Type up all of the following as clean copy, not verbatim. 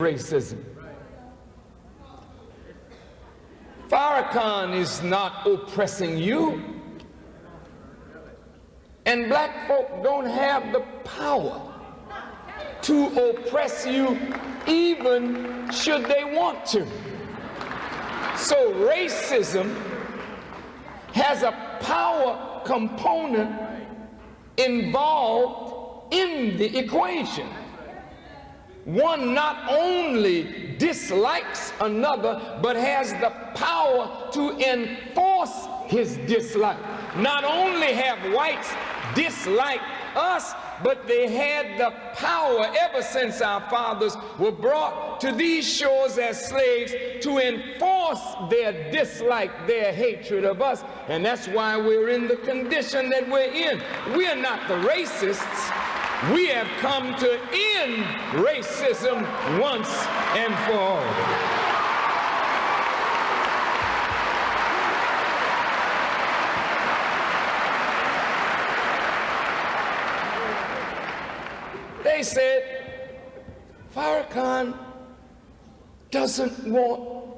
racism. Farrakhan is not oppressing you, and black folk don't have the power to oppress you even should they want to. So racism has a power component involved in the equation. One not only dislikes another, but has the power to enforce his dislike. Not only have whites disliked us, but they had the power ever since our fathers were brought to these shores as slaves to enforce their dislike, their hatred of us. And that's why we're in the condition that we're in. We're not the racists. We have come to end racism once and for all. They said Farrakhan doesn't want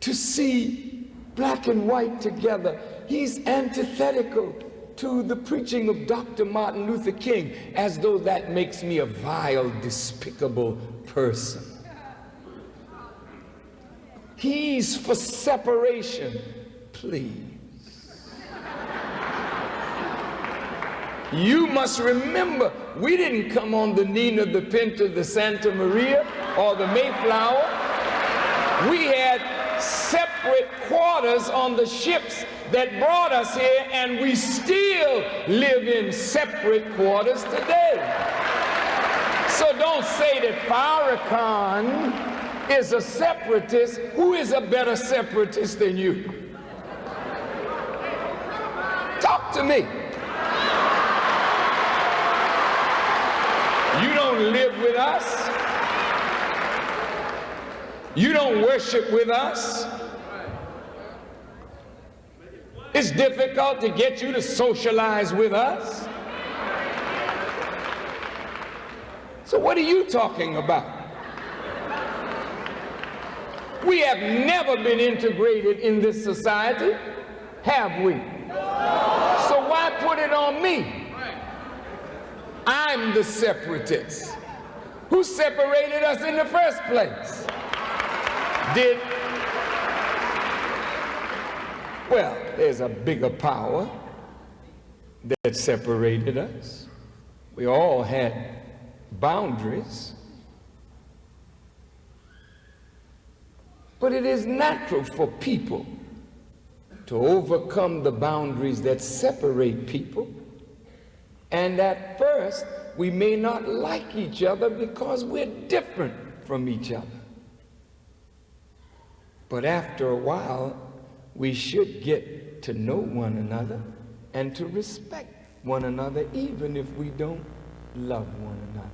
to see black and white together. He's antithetical to the preaching of Dr. Martin Luther King, as though that makes me a vile, despicable person. He's for separation. Please. You must remember, we didn't come on the Nina, the Pinta, the Santa Maria, or the Mayflower. We had separate quarters on the ships that brought us here, and we still live in separate quarters today. So don't say that Farrakhan is a separatist. Who is a better separatist than you? Talk to me. You don't live with us. You don't worship with us. It's difficult to get you to socialize with us. So what are you talking about? We have never been integrated in this society, have we? So why put it on me? I'm the separatist. Who separated us in the first place? Well, there's a bigger power that separated us. We all had boundaries. But it is natural for people to overcome the boundaries that separate people. And at first, we may not like each other because we're different from each other. But after a while, we should get to know one another and to respect one another, even if we don't love one another.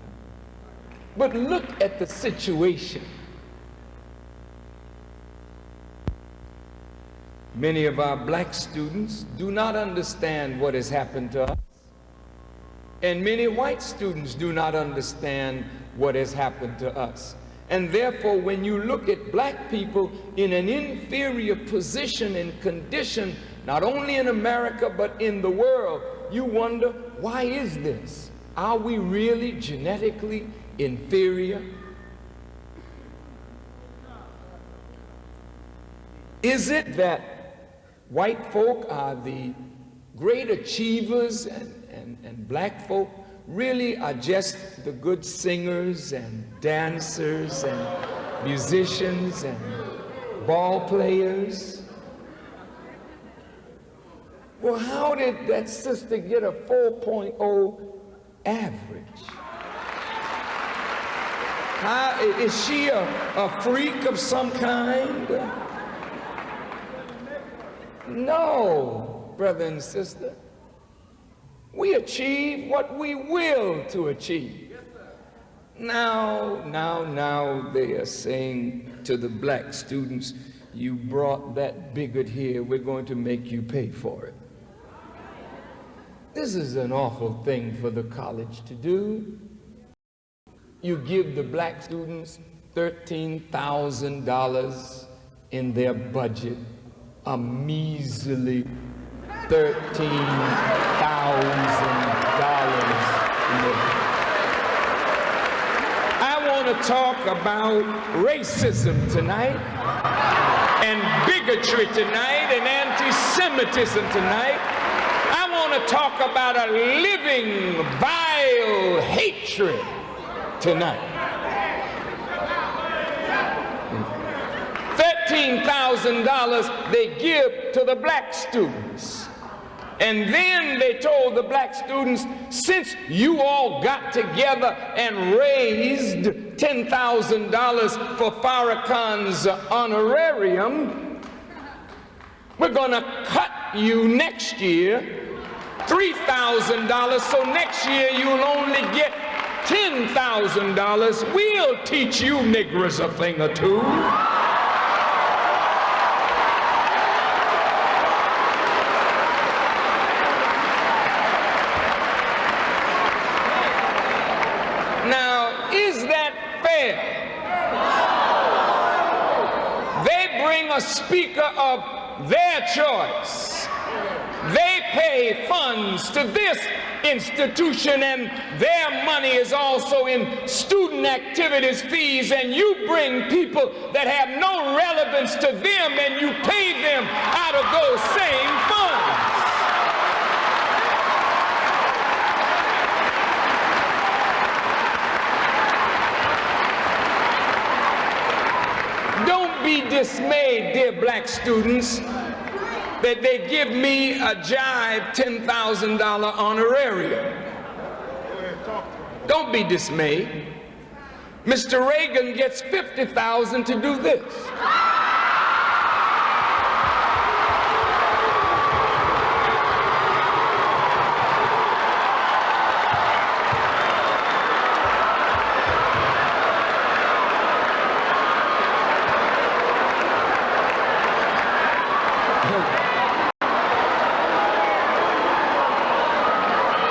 But look at the situation. Many of our black students do not understand what has happened to us. And many white students do not understand what has happened to us. And therefore, when you look at black people in an inferior position and condition, not only in America, but in the world, you wonder, why is this? Are we really genetically inferior? Is it that white folk are the great achievers and black folk really are just the good singers and dancers and musicians and ball players? Well, how did that sister get a 4.0 average? Is she a freak of some kind? No, brother and sister. We achieve what we will to achieve. Now they are saying to the black students, you brought that bigot here, we're going to make you pay for it. This is an awful thing for the college to do. you give the black students $13,000 in their budget, a measly $13,000 in their budget. I want to talk about racism tonight, and bigotry tonight, and anti-Semitism tonight. I want to talk about a living, vile hatred tonight. $13,000 they give to the black students. And then they told the black students, since you all got together and raised $10,000 for Farrakhan's honorarium, we're going to cut you next year $3,000, so next year you'll only get $10,000. We'll teach you niggers a thing or two. Now, is that fair? They bring a speaker of their choice. They pay funds to this institution, and their money is also in student activities fees, and you bring people that have no relevance to them and you pay them out of those same funds. Don't be dismayed, dear black students, that they give me a jive $10,000 honorarium. Don't be dismayed. Mr. Reagan gets $50,000 to do this.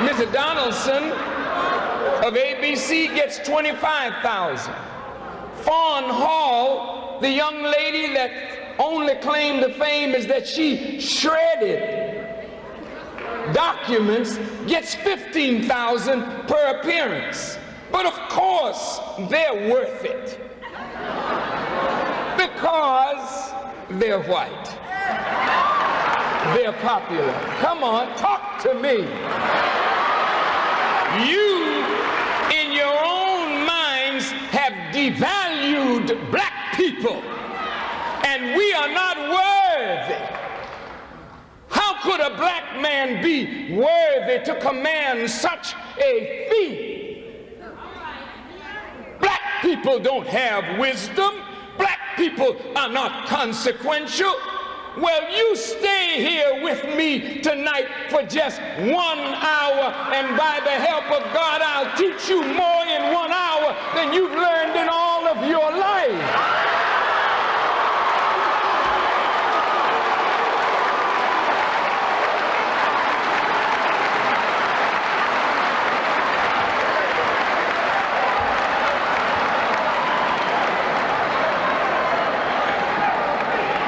Mr. Donaldson of ABC gets $25,000. Fawn Hall, the young lady that only claim to fame is that she shredded documents, gets $15,000 per appearance. But of course, they're worth it because they're white. They're popular. Come on, talk to me. You, in your own minds, have devalued black people, and we are not worthy. How could a black man be worthy to command such a fee? Black people don't have wisdom. Black people are not consequential. Well, you stay here with me tonight for just 1 hour, and by the help of God, I'll teach you more in 1 hour than you've learned in all of your life.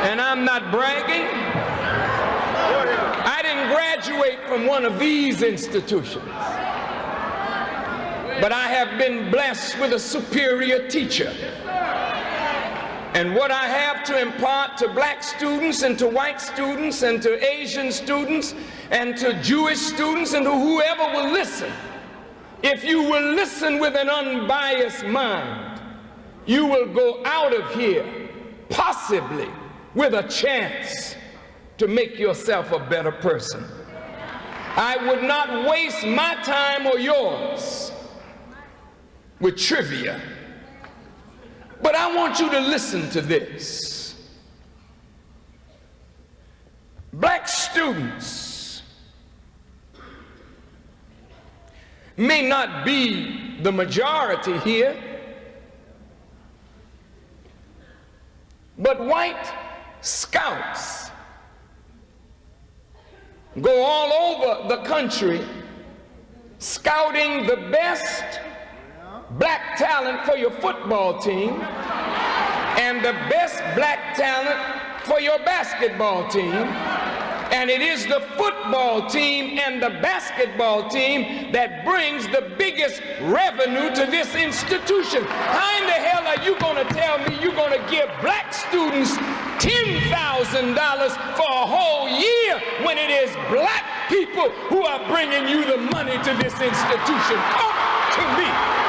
And I'm not bragging. I didn't graduate from one of these institutions, but I have been blessed with a superior teacher. And what I have to impart to black students and to white students and to Asian students and to Jewish students and to whoever will listen, if you will listen with an unbiased mind, you will go out of here possibly with a chance to make yourself a better person. I would not waste my time or yours with trivia, but I want you to listen to this. Black students may not be the majority here, but white scouts go all over the country scouting the best black talent for your football team and the best black talent for your basketball team, and it is the football team and the basketball team that brings the biggest revenue to this institution. How in the hell are you going to tell me you're going to give black students $10,000 for a whole year when it is black people who are bringing you the money to this institution? Talk to me.